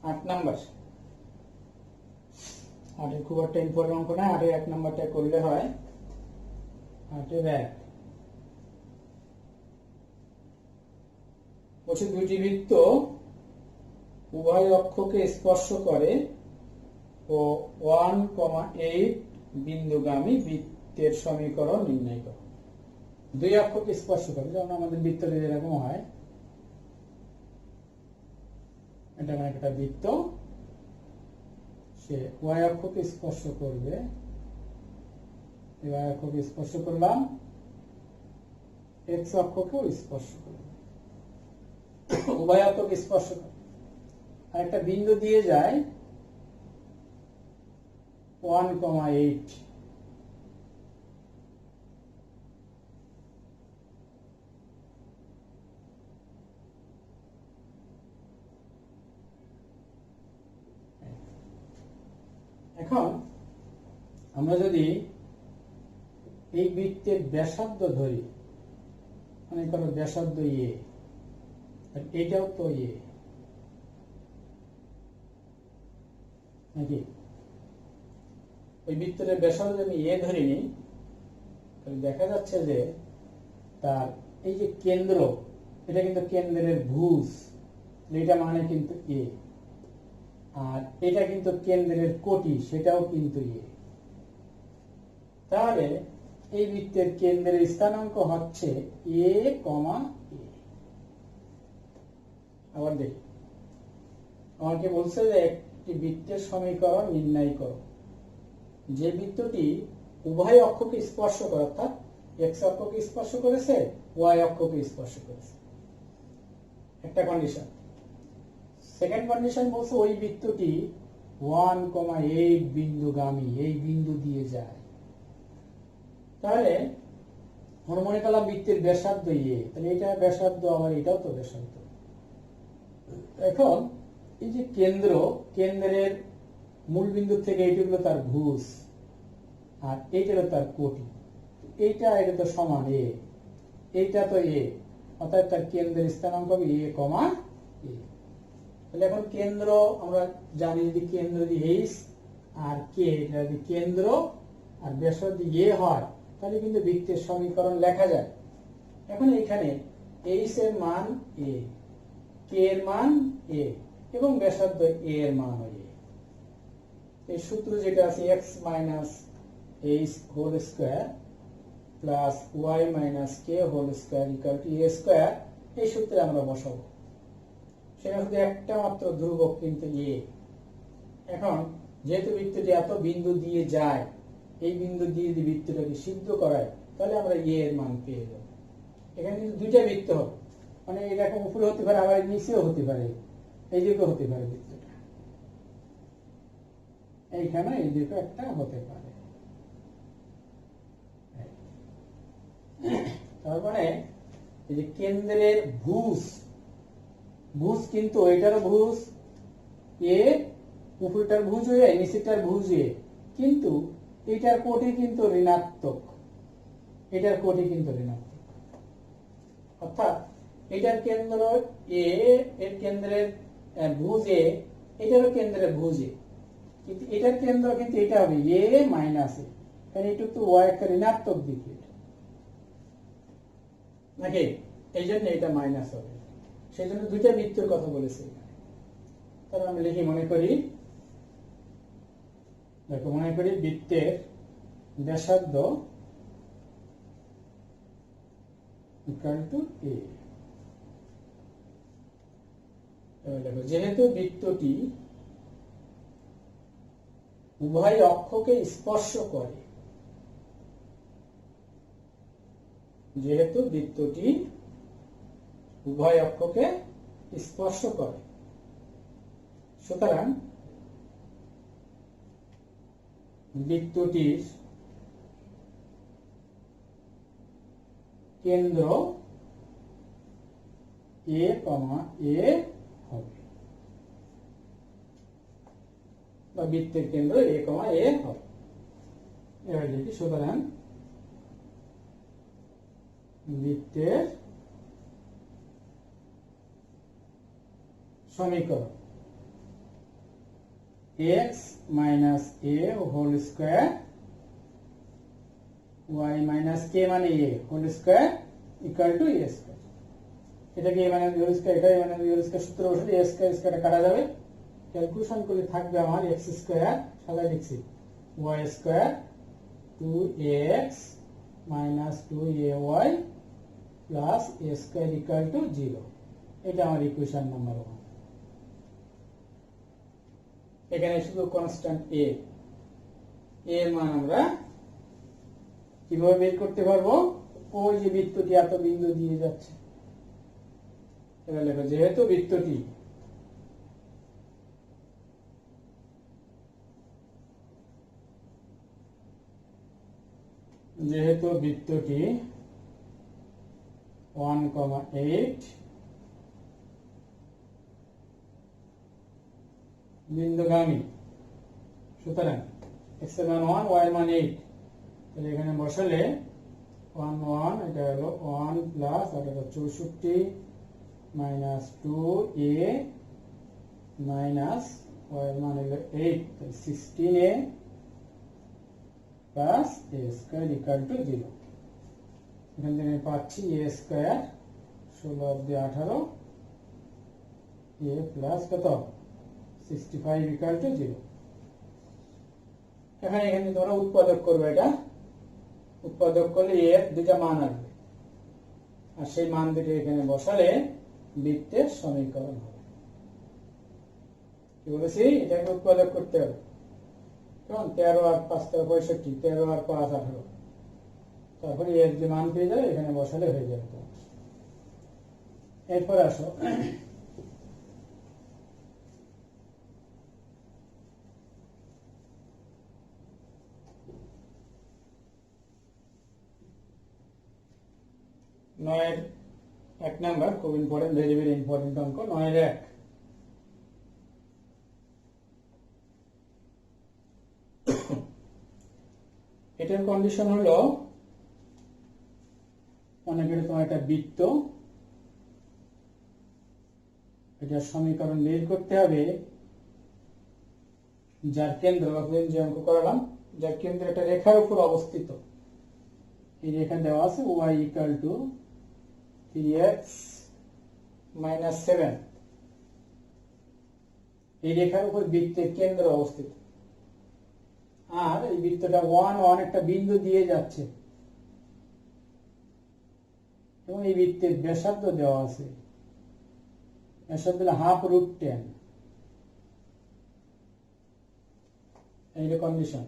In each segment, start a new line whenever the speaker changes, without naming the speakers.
8 number. 8 খুব একটা important অঙ্ক না, 8 1 নাম্বারটা করলে হয়। 8 1 বলছে দুইটি বৃত্ত উভয় অক্ষকে স্পর্শ করে ও 1,8 বিন্দুগামী বৃত্তের সমীকরণ নির্ণয় করো। দুই অক্ষকে স্পর্শ করে, যেমন আমাদের বৃত্তটি এরকম হয়, এটা মানে একটা বৃত্ত, সে y অক্ষকে স্পর্শ করবে, y অক্ষকে স্পর্শ করলাম, x অক্ষকেও স্পর্শ করবে, উভয় অক্ষকে স্পর্শ করে, আর একটা বিন্দু দিয়ে যায় 1,8। এখন আমরা যদি এই বৃত্তের ব্যাসার্ধ ধরি, মনে করো ব্যাসার্ধ এ, এটাও তো এ নাকি, ওই বৃত্তের ব্যাসার্ধ আমি এ ধরিনি, দেখা যাচ্ছে যে তার এই যে কেন্দ্র, এটা কিন্তু কেন্দ্রের ভুজ, এটা মানে কিন্তু এ, আর এটা কিন্তু কেন্দ্রের কোটি, সেটাও কিন্তু এ। তাহলে এই বৃত্তের কেন্দ্রের স্থানাঙ্ক হচ্ছে এ কমা এ। আবার দেখি, আমাকে বলছে যে একটি বৃত্তের সমীকরণ নির্ণয় করো যে বৃত্তটি উভয় অক্ষকে স্পর্শ করে, অর্থাৎ এক্স অক্ষকে স্পর্শ করেছে, ওয়াই অক্ষকে স্পর্শ করেছে, একটা কন্ডিশন। সেকেন্ড কন্ডিশন বলছে ওই বৃত্তটি 1,8 বিন্দুগামী, এই বিন্দু দিয়ে যায়। তাহলে মনে করলাম বৃত্তের ব্যাসার্ধ এ, তাহলে এটা ব্যাসার্ধ, আবার এটাও তো ব্যাসার্ধ। এখন এই যে কেন্দ্র, কেন্দ্রের মূল বিন্দু থেকে এইটুকু তার ভুজ, আর এইটারও তার কোটি, এটা এটা তো সমান এ, এইটা তো এ, অর্থাৎ তার কেন্দ্রের স্থানাঙ্ক হবে এ কমা এ। তাহলে এখন কেন্দ্র আমরা জানি, যদি কেন্দ্র যদি এইচ আর কে, এটা যদি কেন্দ্র আর ব্যাসার্ধ এ হয়, তাহলে কিন্তু বৃত্তের সমীকরণ লেখা যায়। এখন এখানে এইচ এর মান এ, কে এর মান এ, এবং ব্যাসার্ধ এ এর মান এ। এই সূত্র যেটা আছে x minus h whole square plus y minus k whole square equal to a square, এই সূত্রে আমরা বসাবো। সেটা শুধু একটা মাত্র ধ্রুবক কিন্তু এ। এখন যেহেতু বৃত্তটি এত বিন্দু দিয়ে যায়, এই বিন্দু দিয়ে যদি বৃত্তটাকে সিদ্ধ করায়, তাহলে আমরা এ এর মান পেয়ে যাব। এখানে কিন্তু দুইটা বৃত্ত হবে, মানে এরকম উপরে হতে পারে, আবার নিচেও হতে পারে, এইদিকে হতে পারে বৃত্তটা, এইখানে এইদিকে একটা হতে পারে। তার মানে এই যে কেন্দ্রের ভুজ, ভুজ কিন্তু এটারও ভুজ এ, উপরটার ভুজ এ, নিচেরটার ভুজ এ, কিন্তু এটার কোটি কিন্তু ঋণাত্মক, এটার কোটি কিন্তু ঋণাত্মক, অর্থাৎ এটার কেন্দ্র এ, এর কেন্দ্রের ভুজ এ, এটারও কেন্দ্রের ভুজ এ, কিন্তু এটার কেন্দ্র কিন্তু এটা হবে এ মাইনাস এ, কারণ এটা তো ওয়াই একটা ঋণাত্মক দিকে নাকি, এই জন্য এটা মাইনাস হবে। সেই জন্য দুইটা বৃত্তের কথা বলেছে। তাহলে আমি লিখি, মনে করি, দেখো মনে করি বৃত্তের ব্যাসার্ধ ইকুয়াল টু এ। দেখো যেহেতু বৃত্তটি উভয় অক্ষকে স্পর্শ করে, যেহেতু বৃত্তটি উভয় অক্ষকে স্পর্শ করে, সুতরাং বৃত্তটির কেন্দ্র এ কমা এ হবে, বা বৃত্তের কেন্দ্র এ কমা এ হবে। এবার লিখি, সুতরাং বৃত্তের সমীকরণ x minus a whole square y minus k মানে a whole square equal to a square. এটাকে a minus b whole square, এটা a minus b whole square সূত্র বসালে a স্কয়ার স্কয়ারটা কাটা যাবে। ক্যালকুলেশন করলে থাকবে আমার x স্কয়ার সাজায় লিখছি y square 2ax minus 2ay plus a square equal two 0। এটা আমার ইকুয়েশন নাম্বার 1। এখানে শুধু কনস্ট্যান্ট a এর মান আমরা কিভাবে বের করতে পারবো? ওই যে বৃত্তটি এত বিন্দু দিয়ে যাচ্ছে, এবার লেখো যেহেতু বৃত্তটি যেহেতু বৃত্তটি 1,8 বিন্দুগামী, সুতরাং x এর মান 1 y এর মান 8, তাহলে এখানে বসালে 1 1 এটা হলো 1 প্লাস আর এটা 64 মাইনাস 2a মাইনাস y এর মান হলো 8, তাহলে 16a plus a square equal two 0। এখান থেকে পাচ্ছি a স্কয়ার 16 অবধি 18 a প্লাস কত 65 ইকুয়াল টু 0। এখানে তোমরা উৎপাদক করবে, এটা উৎপাদক করলে এর দুটা মান আসবে, আর সেই মান দুটো এখানে বসালে বৃত্তের সমীকরণ হবে। কি বলেছি? এটাকে উৎপাদক করতে হবে। কেমন? 13 আর 5 65, 13 আর 5 18, তারপরে এর যে মান পেয়ে যাবে এখানে বসালে হয়ে যাবে। এরপর আসো নয়ের 1 নাম্বার, খুব ইম্পর্টেন্ট, ভেরি ভেরি ইম্পর্টেন্ট অঙ্ক। 9 এর 1 এটার কন্ডিশন হলো মনে করে তোমার একটা বৃত্ত, এটার সমীকরণ বের করতে হবে যার কেন্দ্র, যে অঙ্ক করালাম, যার কেন্দ্র একটা রেখার উপর অবস্থিত। এই রেখা দেওয়া আছে y equal to 3x minus 7, এই রেখার উপর বৃত্তের কেন্দ্র অবস্থিত, আর এই বৃত্তটা 1 1 একটা বিন্দু দিয়ে যাচ্ছে, এবং এই বৃত্তের ব্যাসার্ধ দেওয়া আছে, ব্যাসার্ধ হলো ½ √10। এই যে কন্ডিশন,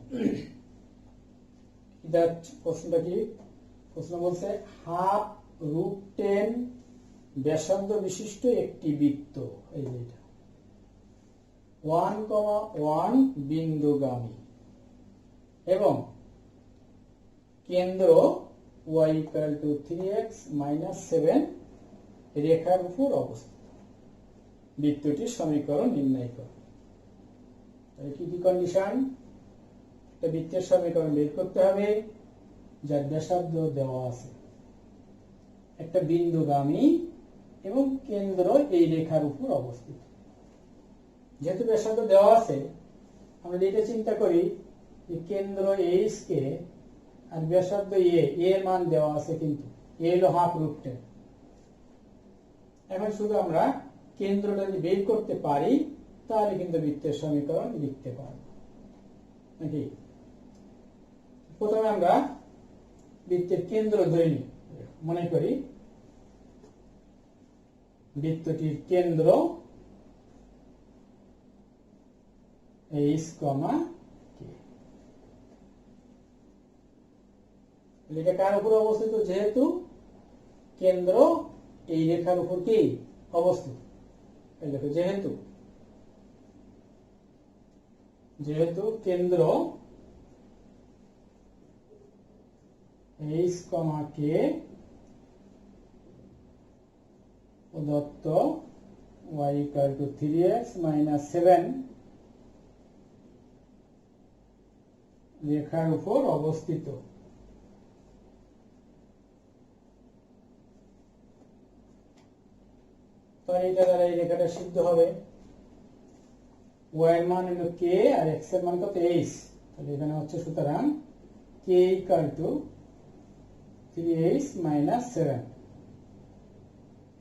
এটা প্রশ্নটা কি? প্রশ্ন বলছে ½ √10 ব্যাসার্ধ বিশিষ্ট একটি বৃত্ত, এই যে এটা 1,1 বিন্দুগামী এবং কেন্দ্র y equal to 3x minus 7 রেখার উপর অবস্থিত, বৃত্তটির সমীকরণ নির্ণয় করো। তাহলে কি কি কন্ডিশন? একটা বৃত্তের সমীকরণ বের করতে হবে যার ব্যাসার্ধ দেওয়া আছে, একটা বিন্দুগামী এবং কেন্দ্র এই রেখার উপর অবস্থিত। যেহেতু ব্যাসার্ধ দেওয়া আছে, আমরা এটা চিন্তা করি যে কেন্দ্র এইচ কে আর ব্যাসার্ধ এ এর মান দেওয়া আছে, কিন্তু এ হলো ½ √10। এখন শুধু আমরা কেন্দ্রটা যদি বের করতে পারি তাহলে কিন্তু বৃত্তের সমীকরণ লিখতে পারব নাকি। প্রথমে আমরা বৃত্তের কেন্দ্র ধরে নিই। মনে করি বৃত্তটির কেন্দ্র এইচ কমা কে, এটা কার উপর অবস্থিত? যেহেতু কেন্দ্র এই রেখার উপর কি অবস্থিত, দেখো যেহেতু কেন্দ্র এইচ কমা কে প্রদত্ত y equal to 3x minus 7 রেখার উপর অবস্থিত, তো এইটা দ্বারা এই রেখাটা সিদ্ধ হবে। ওয়াই এর মান হলো কে আর এক্স এর মান কত এইচ, তাহলে এখানে হচ্ছে সুতরাং K equal to 3h minus 7,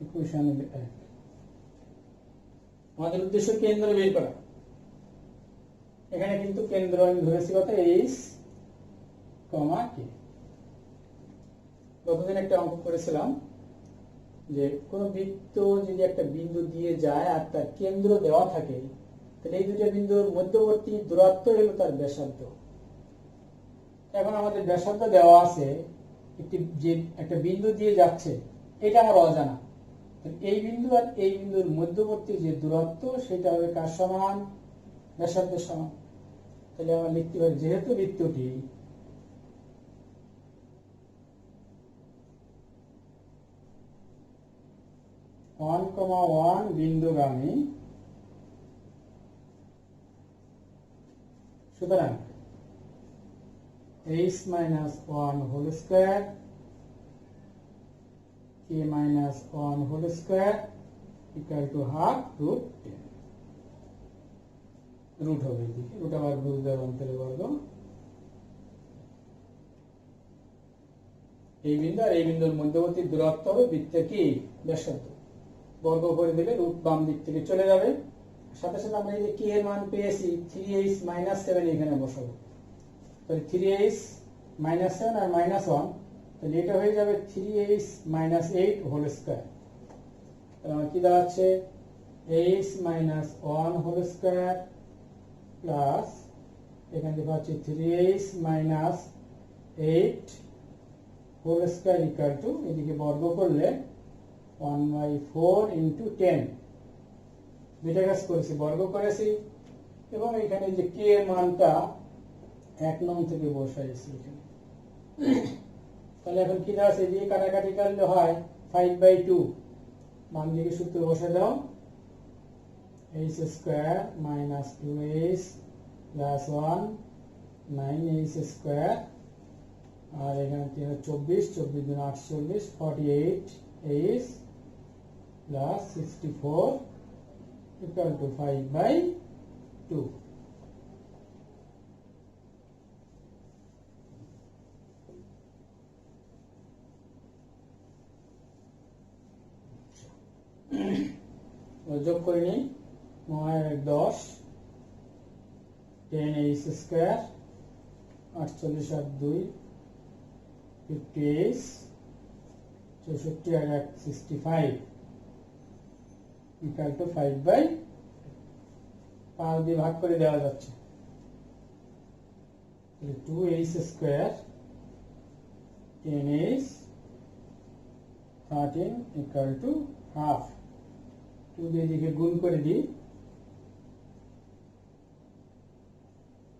equation 1। আমাদের উদ্দেশ্য কেন্দ্র বের করা। এখানে কিন্তু কেন্দ্র আমি ধরেছি কত এইচ কমা কে। গতদিন একটা অঙ্ক করেছিলাম যে কোন বৃত্ত যদি একটা বিন্দু দিয়ে যায় আর তার কেন্দ্র দেওয়া থাকে, তাহলে এই দুটো বিন্দুর মধ্যবর্তী দূরত্ব হলো তার ব্যাসার্ধ। এখন আমাদের ব্যাসার্ধ দেওয়া আছে, একটা বিন্দু দিয়ে যাচ্ছে, এটা আমার অজানা। এই বিন্দু আর এই বিন্দুর মধ্যবর্তী যে দূরত্ব সেটা হবে কার সমান? ব্যাসার্ধের সমান। তাহলে আমরা লিখতে পারি যেহেতু বৃত্তটি ওয়ান কমা ওয়ান বিন্দুগামী, সুতরাং h minus 1 whole square k minus 1 whole square equal to half root 10। Root হবে এদিকে, রুট আবার বুঝদার অন্তরে বর্গ। এই বিন্দু আর এই বিন্দুর মধ্যবর্তী দূরত্ব হবে বৃত্তের কি? ব্যাসার্ধ। বর্গ করে দিলে রুট বাম দিক থেকে চলে যাবে। সাথে সাথে আমরা এই যে কে এর মান পেয়েছি 3h minus 7 এখানে বসাবো। তাহলে 3h minus 7 আর minus 1, তাহলে এটা হয়ে যাবে 3h minus 8 whole square। তাহলে আমার কি দাঁড়াচ্ছে h minus 1 whole square plus এখানে দেখা যাচ্ছে 3h minus 8 whole square equal to, এদিকে বর্গ করলে 1/4 into 10। দুইটা কাজ করেছি, বর্গ করেছি এবং এখানে যে কে এর মানটা 1 নং থেকে বসাইছি এখানে। তাহলে এখন কি দাঁড়াচ্ছে, এদিকে কাটাকাটি করলে হয় 5/2, বাম দিকে সূত্র বসে দাও, h square minus 2h plus 1 9h square, আর এখানে 24 24 গুণ 48 48h plus 64 equal to 5/2। যোগ করে নিই, 9 10 10h square 48 R 2 50h 64 R 1 65 equal to 5/5 দিয়ে ভাগ করে দেওয়া যাচ্ছে। 2h square 10h 13 equal to half। 2 দিয়ে দিকে গুণ করে দিই,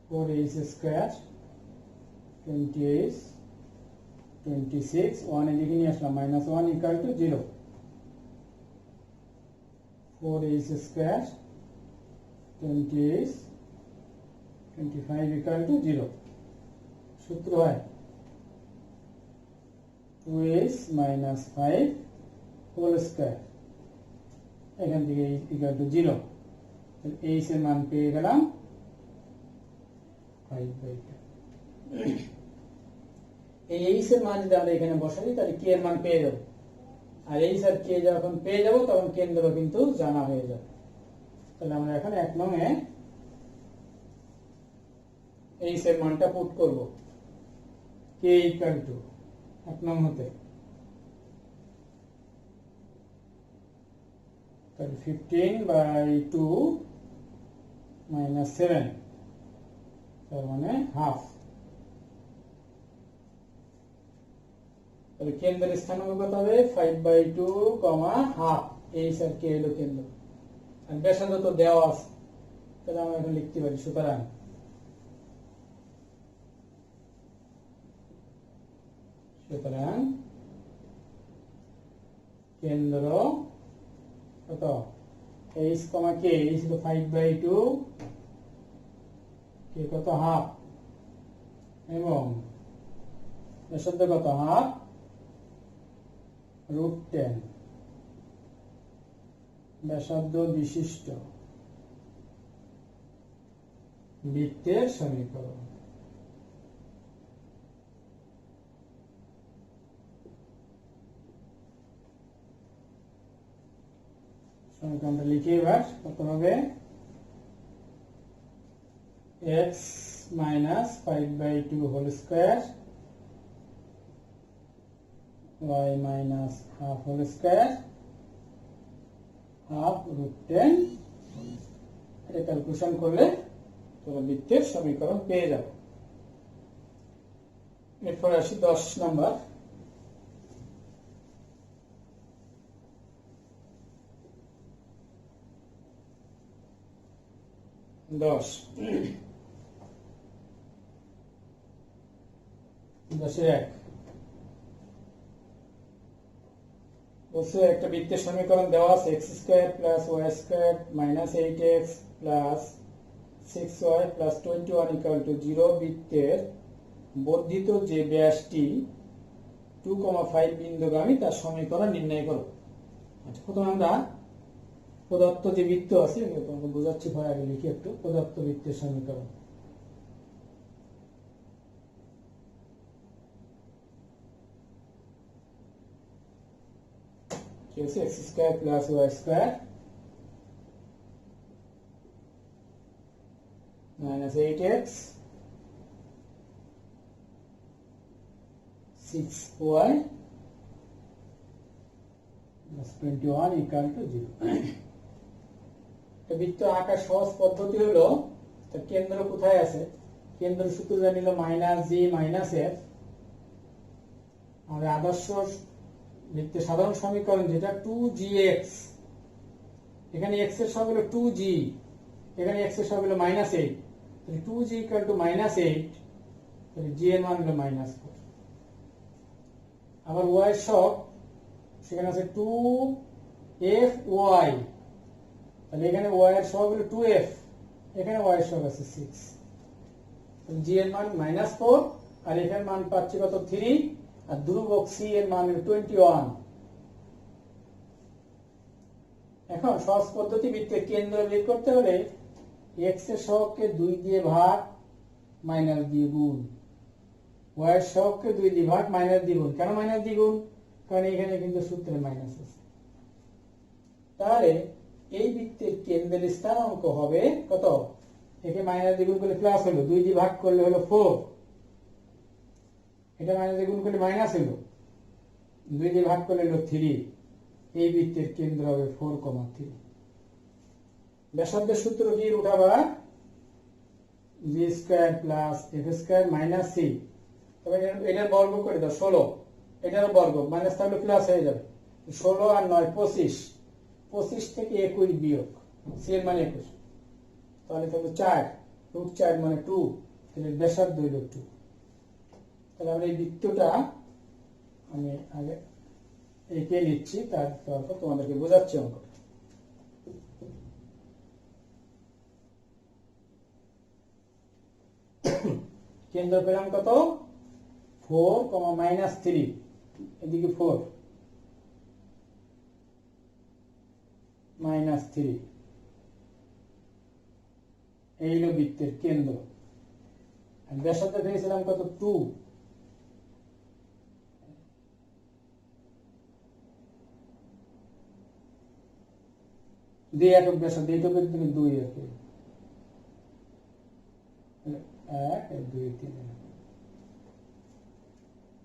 4h স্কয়ার 20h 26, 1 এদিকে নিয়ে আসলাম -1 equal to 0। 4h square 20h 25 equal to 0। সূত্র হয় 2h minus 5 whole square, এখান থেকে equal to 0। h এর মান পেয়ে গেলাম 5/2। এই h এর মান যদি আমরা এখানে বসাই তাহলে k এর মান পেয়ে যাব, আর h আর k যখন পেয়ে যাব তখন কেন্দ্র কিন্তু জানা হয়ে যাবে। তাহলে আমরা এখন 1 নং এ h এর মানটা পুট করব, k equal to 1 নং হতে তাহলে 15/2 minus 7, তার মানে হাফ। তাহলে কেন্দ্রের স্থানাঙ্ক কত হবে 5/2, হাফ। h আর k হলো কেন্দ্র, আর ব্যাসার্ধ তো দেওয়া আছে, তাহলে আমরা এখন লিখতে পারি সুতরাং কেন্দ্র কত h, k, h হলো 5/2, k কত হাফ, এবং ব্যাসার্ধ কত হাফ √10 ব্যাসার্ধ বিশিষ্ট বৃত্তের সমীকরণ। সমীকরণটা লিখি এবার। কত হবে? x minus 5/2 whole square y minus half whole square half root 10। এটা ক্যালকুলেশন করলে তোমরা বৃত্তের সমীকরণ পেয়ে যাবে। এরপর আসি 10 নম্বর। একটা বৃত্তের সমীকরণ দেওয়া আছে x square plus y square minus 8x plus 6y plus 21 equal to 0 বৃত্তের বর্ধিত যে ব্যাসটি 2,5 বিন্দুগামী তার সমীকরণ নির্ণয় করো। আচ্ছা, প্রথমে আমরা প্রদত্ত যে বৃত্ত আছে তোমাকে বোঝাচ্ছি, ভয় আগে লিখি একটু। প্রদত্ত বৃত্তের সমীকরণ কি আছে? x square plus y square minus 8x 6y plus 21 equal to 0। বৃত্ত আঁকার সহজ পদ্ধতি হলো, তার কেন্দ্র কোথায় আছে? কেন্দ্র সূত্র জানিল মাইনাস জি মাইনাস এফ। আমাদের আদর্শ বৃত্তের সাধারণ সমীকরণ যেটা 2gx, এখানে x এর সহগ হলো 2g, এখানে x এর সহগ হলো -8, তাহলে 2g equal to -8, তাহলে g এর মান হলো -4। আবার y এর সহগ সেখানে আছে 2fy, তাহলে এখানে y এর সহগ হলো 2f, এখানে y এর সহগ আছে 6, তাহলে g এর মান -4 আর f এর মান পাচ্ছি কত? 3, আর ধ্রুবক c এর মান হলো 21। এখন সহজ পদ্ধতি বৃত্তের কেন্দ্র বের করতে হলে x এর সহগকে 2 দিয়ে ভাগ মাইনাস দিয়ে গুণ, y এর সহগকে 2 দিয়ে ভাগ মাইনাস দিয়ে গুণ। কেন মাইনাস দিয়ে গুণ? কারণ এখানে কিন্তু সূত্রে মাইনাস আছে। তাহলে এই বৃত্তের কেন্দ্রের স্থানাঙ্ক হবে কত? একে মাইনাস দিয়ে গুণ করলে প্লাস হলো, 2 দিয়ে ভাগ করলে হলো 4, এটা মাইনাস দিয়ে গুণ করলে মাইনাস হলো, 2 দিয়ে ভাগ করলে হলো 3। এই বৃত্তের কেন্দ্র হবে 4,3। ব্যাসার্ধের সূত্র কি? √/(g² + f² - c। তবে এটার বর্গ করে দাও 16, এটার বর্গ মাইনাস থাকলে প্লাস হয়ে যাবে। 16 আর 9 25, 25 থেকে 21 বিয়োগ, c এর মান 21, তাহলে থাকবে 4, √4 মানে 2, তাহলে ব্যাসার্ধ হইল 2। তাহলে আমরা এই বৃত্তটা আমি আগে এঁকে নিচ্ছি, তারপর তোমাদেরকে বোঝাচ্ছি অঙ্কটা। কেন্দ্র পেলাম কত? 4, -3, এদিকে 4 -3, এই হলো বৃত্তের কেন্দ্র। ব্যাসার্ধ পেয়েছিলাম কত? 2, দুই একক ব্যাসার্ধ, এইটুকের থেকে 2 একক, 1 2 3।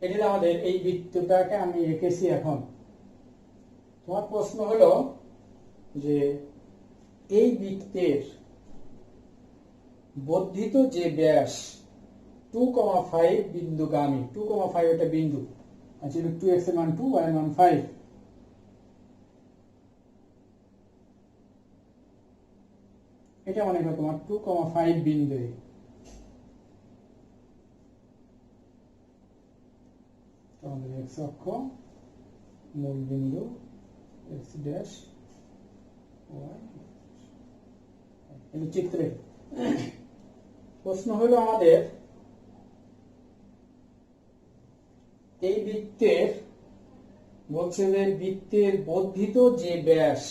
এটা আমাদের এই বৃত্তটাকে আমি এঁকেছি। এখন তোমার প্রশ্ন হলো যে এই বৃত্তের বর্ধিত যে ব্যাস 2,5 বিন্দুগামী, 2,5 এটা বিন্দু, আচ্ছা 2x এর মান 2, y এর মান 5, এটা মনে করো তোমার 2,5 বিন্দু। আমাদের x অক্ষ, মূল বিন্দু x ড্যাশ y, এই চিত্রে প্রশ্ন হলো আমাদের এই বৃত্তের, বলছে যে বৃত্তের বর্ধিত যে ব্যাস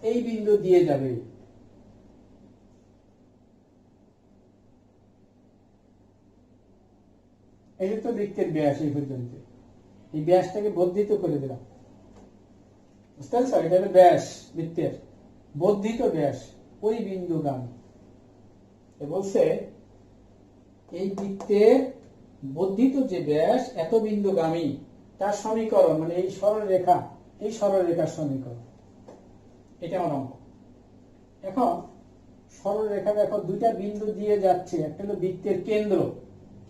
এই বিন্দু দিয়ে যাবে, এই তো বৃত্তের ব্যাস এই পর্যন্ত, এই ব্যাসটাকে বর্ধিত করে দিলাম, বুঝতে পারছো? এটা হলো ব্যাস, বৃত্তের বর্ধিত ব্যাস ওই বিন্দুগামী। বলছে এই বৃত্তের বর্ধিত যে ব্যাস এত বিন্দুগামী তার সমীকরণ, মানে এই সরলরেখা, এই সরলরেখার সমীকরণ, এটা আমার অঙ্ক। এখন সরলরেখা দেখো দুইটা বিন্দু দিয়ে যাচ্ছে, একটা হলো বৃত্তের কেন্দ্র,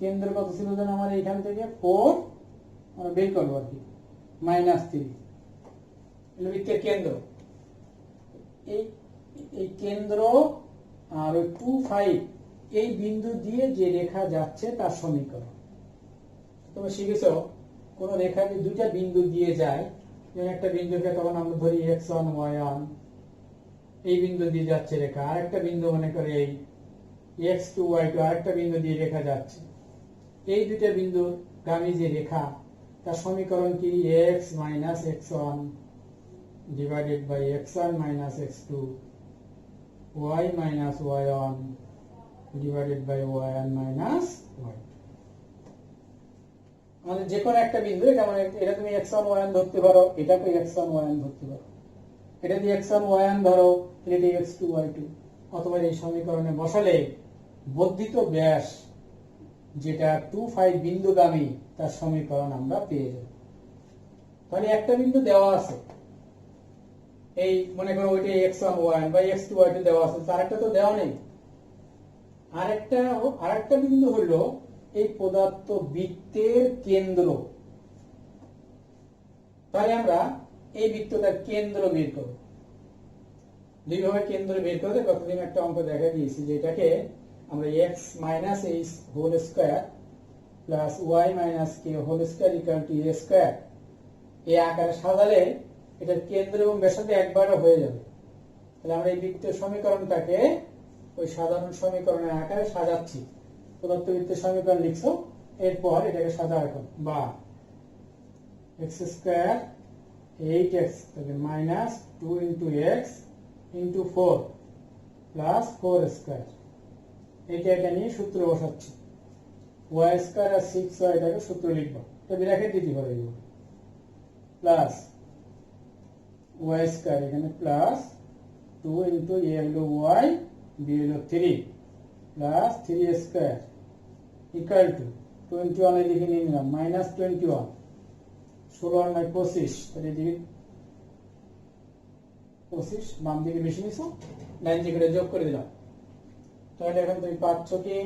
কেন্দ্র কত ছিল যেন আমার এইখান থেকে 4 আমরা বের করবো আর কি, -3 বৃত্তের কেন্দ্র। এই কেন্দ্র আর ওই 2, 5 এই বিন্দু দিয়ে যে রেখা যাচ্ছে তার সমীকরণ। তোমরা শিখেছো কোন রেখা যে দুইটা বিন্দু দিয়ে যায়, যেমন একটা বিন্দুকে তখন আমরা ধরি x1 y1, এই বিন্দু দিয়ে যাচ্ছে রেখা, আরেকটা বিন্দু মনে করে এই x2 y2 আরেকটা বিন্দু দিয়ে রেখা যাচ্ছে, এই দুইটা বিন্দু গামী যে রেখা তার সমীকরণ কি? x - x1 divided by x1 - x2 y - y1 divided by y1 - y2। আমাদের যে কোনো একটা বিন্দু, এটা মানে এটা তুমি x1 y1 ধরতে পারো, এটাকে x1 y1 ধরতে পারো, এটা দিয়ে x1 y1 ধরো, এটা x2 y2, অথবা এই সমীকরণে বসালে বর্ধিত ব্যাস যেটা 2, 5 বিন্দুগামী তার সমীকরণ আমরা পেয়ে যাব। তাহলে একটা বিন্দু দেওয়া আছে, এই মনে করো ওইটা x1 y1 বা x2 y2 দেওয়া আছে, তার একটা তো দেওয়া নেই। আরেকটা বিন্দু হলো এই পদার্থ বৃত্তের কেন্দ্র। তাহলে আমরা এই বৃত্তটার কেন্দ্র বের করব, দুইভাবে কেন্দ্র বের করতে কতদিন একটা অঙ্ক দেখা দিয়েছি, যে এটাকে আমরা x - h whole square plus y - k whole square equal to a square এই আকারে সাজালে এটার কেন্দ্র এবং ব্যাসার্ধ একবারে হয়ে যাবে। তাহলে আমরা এই বৃত্তের সমীকরণটাকে ওই সাধারণ সমীকরণের আকারে সাজাচ্ছি। পদার্থ বৃত্তের সমীকরণ লিখছো, এরপর এটাকে সাজা এখন, বা x square 8x minus 2 into x into 4 plus 4 square, এটা নিয়ে সূত্র বসাচ্ছি। y স্কয়ার আর 6y এটাকে সূত্র লিখবো, এটা ব্র্যাকেট দিতে পারে, প্লাস y স্কয়ার এখানে প্লাস 2 ইন্টু a হলো y, b হলো 3 প্লাস 3 স্কয়ার ইকুয়াল টু 21 লিখে নিয়ে নিলাম মাইনাস 21, 16 আর 9 25, তাহলে এদিকে 25 বাম দিকে বেশি নিছো, ডান দিকে যোগ করে দিলাম। তাহলে এখন তুমি পাচ্ছ কি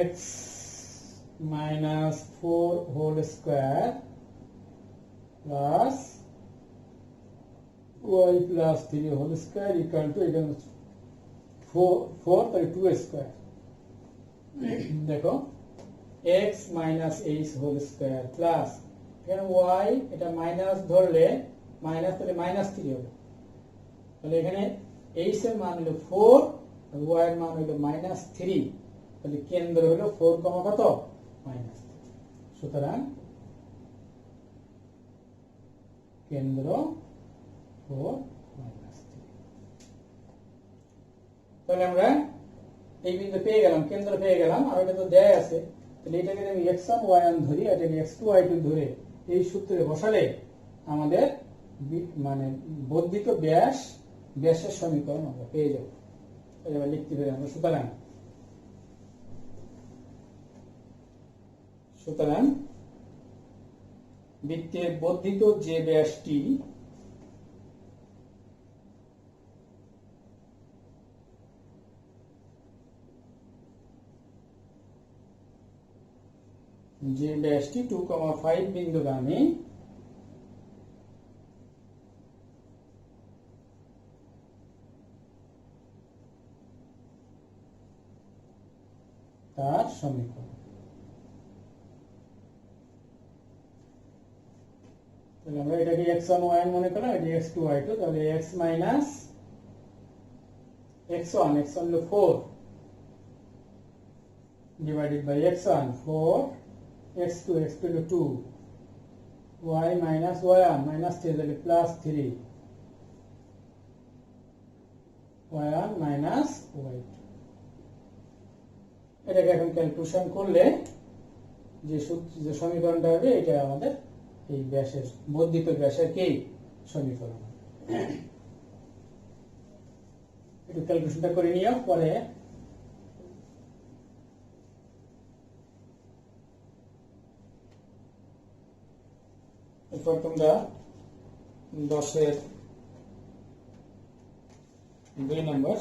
x minus 4 whole square plus y plus 3 whole square equal to এটা 4 তাই 2 স্কয়ার। দেখো x minus h whole square plus এখানে y এটা মাইনাস ধরলে মাইনাস, তাহলে -3 হবে। তাহলে এখানে h এর মান হলো 4 আর y এর মান হলো -3, তাহলে কেন্দ্র হলো 4, কত -3। সুতরাং কেন্দ্র 4 -3। তাহলে আমরা এই বিন্দু পেয়ে গেলাম, কেন্দ্র পেয়ে গেলাম, আর এটা তো দেয় আছে, তাহলে এটাকে আমি x1 y1 ধরি, এটাকে x2 y2 ধরে এই সূত্রে বসালে আমাদের মানে বর্ধিত ব্যাসের সমীকরণ আমরা পেয়ে যাব। এবার লিখতে পারি আমরা, সুতরাং বৃত্তের বর্ধিত যে ব্যাসটি যে ব্যাসটি 2, 5 বিন্দুগামী তার সমীকরণ। তাহলে আমরা এটাকে x1 y1 মনে করলাম, এটা x2 y2, তাহলে x minus x1 হলো 4 divided by x1 4, x2 হলো 2, y minus y1 minus 3 তাহলে প্লাস 3, y1 minus y2। এটাকে এখন ক্যালকুলেশন করলে যে সমীকরণটা হবে এটা আমাদের এই ব্যাসের বর্ধিত ব্যাসের কি সমীকরণ। একটু ক্যালকুলেশনটা করে নিও, পরে এরপর তোমরা 10-এর 2 নম্বর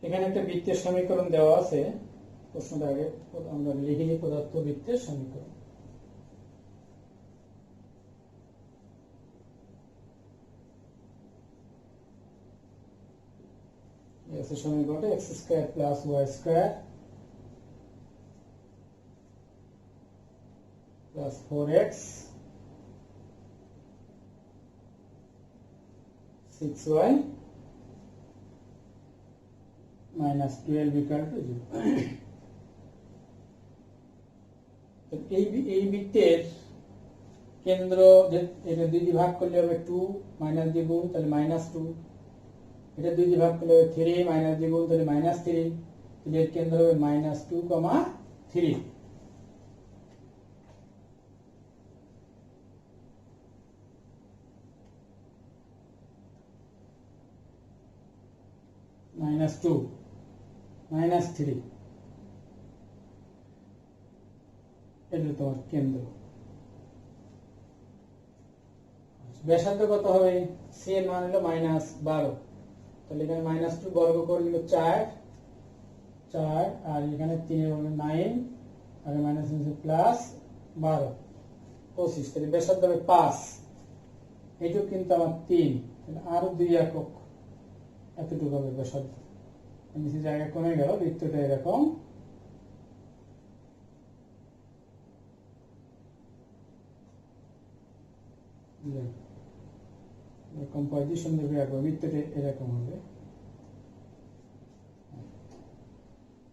এখানে একটা বৃত্তের সমীকরণ দেওয়া আছে। প্রশ্নটা আগে আমরা লিখিনি, পদার্থ বৃত্তের সমীকরণ। সমীকরণটা x² + y² + 4x 6y - 12 = 0। এই বৃত্তের কেন্দ্র, এটা 2 দিয়ে ভাগ করলে হবে 2, মাইনাস দিয়ে গুণ তাহলে -2, এটা 2 দিয়ে ভাগ করলে হবে 3, মাইনাস দিয়ে গুণ তাহলে -3, তাহলে এর কেন্দ্র হবে -2, 3। -2 -3 এটা তোমার কেন্দ্র। ব্যাসার্ধ কত হবে? সি এর মান হলো -12, তাহলে এখানে -2 বর্গ করে নিল 4, আর এখানে 3 এর হলো 9, আর মাইনাস প্লাস 12 25, তাহলে ব্যাসার্ধ হবে 5। এইটুকু কিন্তু আমার 3, তাহলে আরো 2 একক এতটুকু হবে ব্যাসার্ধ। নিচে জায়গা কমে গেল, বৃত্তটা এরকম। এরকম পজিশন ধরে রাখবো, বৃত্তটা এরকম হবে।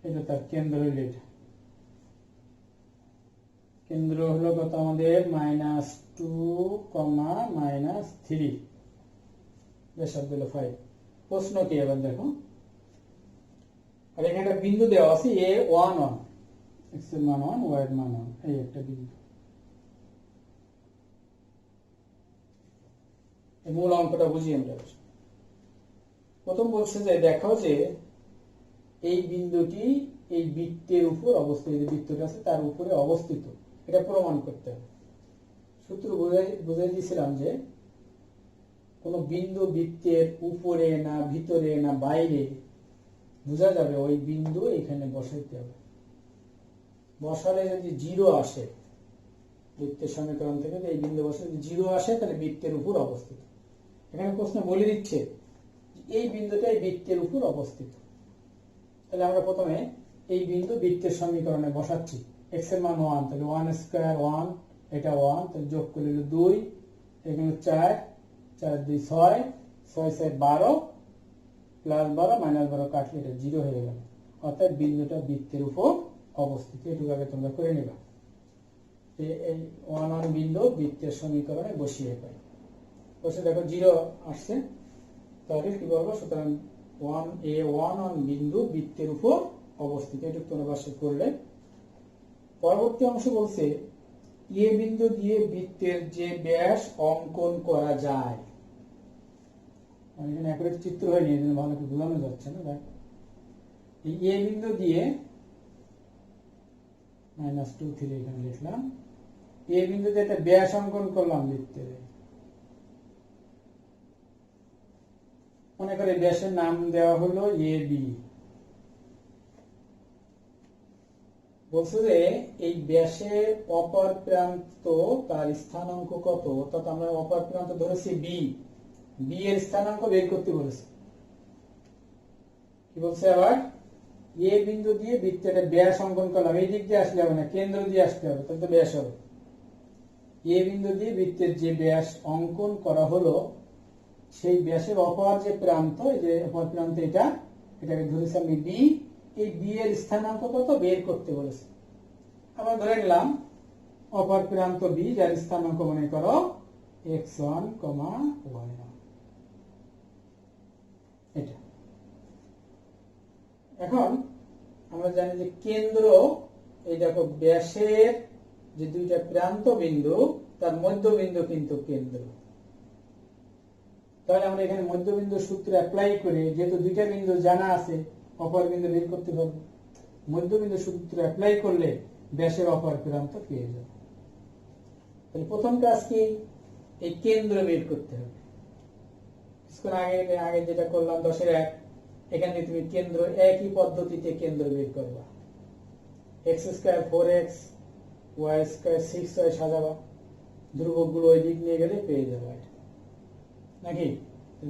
এটা তার কেন্দ্র হইল, কেন্দ্র হলো কত আমাদের? -2, -3, ব্যাসার্ধ হলো 5। প্রশ্ন কি এবার দেখো, আর এখানে একটা বিন্দু দেওয়া আছে A11, x এর মান 1, y এর মান 1, এই একটা বিন্দু। মূল অঙ্কটা বুঝি আমরা। প্রথম বলছে যে দেখাও যে এই বিন্দুটি এই বৃত্তের উপর অবস্থিত, যে বৃত্তটা আছে তার উপরে অবস্থিত, এটা প্রমাণ করতে হবে। সূত্র বুঝাই দিয়েছিলাম যে কোন বিন্দু বৃত্তের উপরে না ভিতরে না বাইরে বোঝা যাবে ওই বিন্দু এখানে বসাইতে হবে। বসালে যদি 0 আসে বৃত্তের সমীকরণ থেকে, এই বিন্দু বসালে যদি 0 আসে তাহলে বৃত্তের উপর অবস্থিত। এখানে প্রশ্ন বলে দিচ্ছে এই বিন্দুটা এই বৃত্তের উপর অবস্থিত। তাহলে আমরা প্রথমে এই বিন্দু বৃত্তের সমীকরণে বসাচ্ছি। x এর মান 1, তাহলে 1² 1, এটা 1, তাহলে যোগ করলে 2, এখানে 4, 4 2 6, 6 6 12, প্লাস 12 মাইনাস 12 কাটলে এটা 0 হয়ে গেল। অর্থাৎ বিন্দুটা বৃত্তের উপর অবস্থিত। এটুকু আগে তোমরা করে নেবা। এই 1 1 বিন্দু বৃত্তের সমীকরণে বসিয়ে পাই। বসে দেখো 0 আসছে, তাহলে কি বলবো? সুতরাং 1 বিন্দু বৃত্তের উপর অবস্থিত। এটুকু তোমরা বাসে করলে। পরবর্তী অংশ বলছে এ বিন্দু দিয়ে বৃত্তের যে ব্যাস অঙ্কন করা যায়। এখানে একই চিত্র হয়নি, এই জন্য ভালো করে বোঝানো যাচ্ছে না। দেখ, এই এ বিন্দু দিয়ে -2 3 এখানে লিখলাম। এ বিন্দু দিয়ে একটা ব্যাস অঙ্কন করলাম বৃত্তের। মনে করে ব্যাসের নাম দেওয়া হলো AB। বলছে যে এই ব্যাসের অপর প্রান্ত তার স্থানাঙ্ক কত, অর্থাৎ আমরা অপর প্রান্ত ধরেছি B, B এর স্থানাঙ্ক বের করতে বলেছে। কি বলছে আবার? এ বিন্দু দিয়ে বৃত্তের ব্যাস অঙ্কন করলাম। এই দিক দিয়ে আসলে হবে না, কেন্দ্র দিয়ে আসতে হবে, তাহলে তো ব্যাস হবে। এ বিন্দু দিয়ে বৃত্তের যে ব্যাস অঙ্কন করা হলো সেই ব্যাসের অপর যে প্রান্ত, এই যে অপর প্রান্ত এটাকে ধরেছি আমি B, এই B এর স্থানাঙ্ক কত বের করতে বলেছে। আমরা ধরে নিলাম অপর প্রান্ত বি, যার স্থানাঙ্ক মনে করো x1, y1। এটা এখন আমরা জানি যে কেন্দ্র, এই দেখো ব্যাসের যে দুইটা প্রান্ত বিন্দু তার মধ্যবিন্দু কিন্তু কেন্দ্র। তাহলে আমরা এখানে মধ্যবিন্দু সূত্র অ্যাপ্লাই করে, যেহেতু দুইটা বিন্দু জানা আছে, অপর বিন্দু বের করতে হবে। মধ্যবিন্দু সূত্র অ্যাপ্লাই করলে ব্যাসের অপর প্রান্ত পেয়ে যাবে। তাহলে প্রথম কাজ কি, এই কেন্দ্র বের করতে হবে। কিছুক্ষণ আগে যেটা করলাম 10-এর 1, এখানে তুমি কেন্দ্র একই পদ্ধতিতে কেন্দ্র বের করবা। x² 4x, y² 6y সাজাবা, ধ্রুবকগুলো ওই দিক নিয়ে গেলে পেয়ে যাবে নাকি।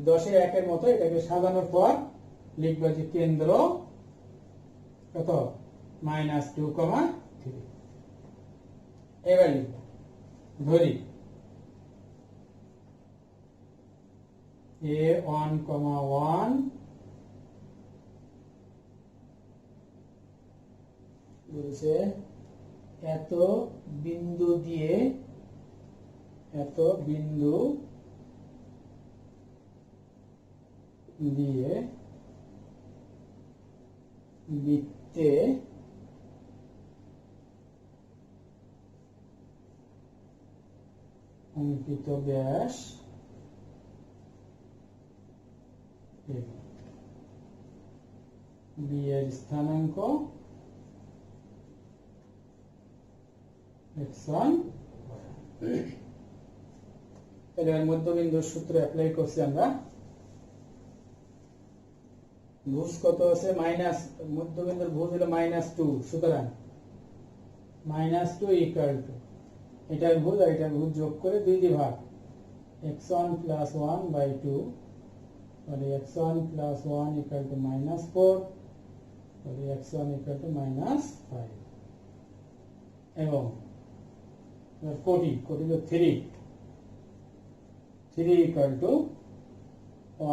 10-এর 1-এর মতো এটাকে সাজানোর পর লিখবা যে কেন্দ্র কত, -2, 3। এবার লিখবা, ধরি a1, 1 বলছে এত বিন্দু দিয়ে বৃত্তে অঙ্কিত ব্যাস বি এর স্থানাঙ্ক x1। এবার মধ্যবিন্দুর সূত্র অ্যাপ্লাই করছি আমরা। ভুজ কত আছে, মধ্যবিন্দুর ভুজ হলো -2, সুতরাং -2 = এটার ভুজ আর এটার ভুজ যোগ করে 2 দিয়ে ভাগ, x1 + 1/2, তাহলে x1 + 1 = -4, তাহলে x1 = -5। এবং কোটি তো 3 =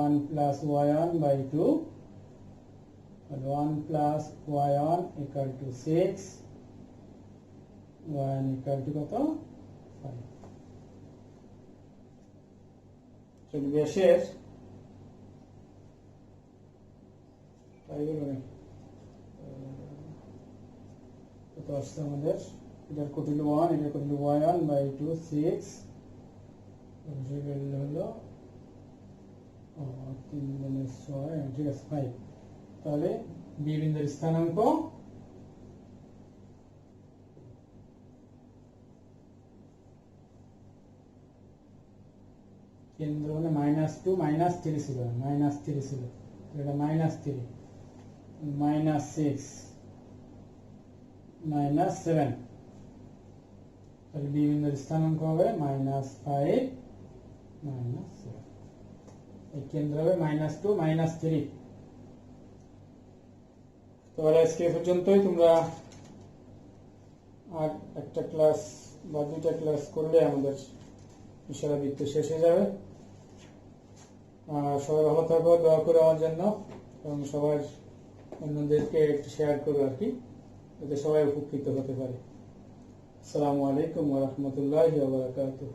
1 + y1/2, 1 + y1 = 6, y1 কত, 5। ব্যাসের কত আসছে আমাদের, এটার কোটি হলো 1, এটার কোটি হলো y1/2, 6 হলো 3 × 6, ঠিক আছে 5। তাহলে বি বিন্দুর স্থানাঙ্ক কেন্দ্র মানে -2, -3 ছিল, এটা -3, -6, -7, তাহলে বি বিন্দুর স্থানাঙ্ক হবে -5, -7। এই কেন্দ্র হবে -2, -3। তাহলে আজকে পর্যন্তই। তোমরা আর একটা ক্লাস বা 2টা ক্লাস করলে আমাদের ইশারা বৃত্ত শেষ হয়ে যাবে। সবাই ভালো থাকো, দোয়া করো আমার জন্য, এবং সবার অন্যদেরকে একটু শেয়ার করো আর কি, যাতে সবাই উপকৃত হতে পারে। আসসালামু আলাইকুম ওয়া রাহমাতুল্লাহি ওয়া বারাকাতুহু।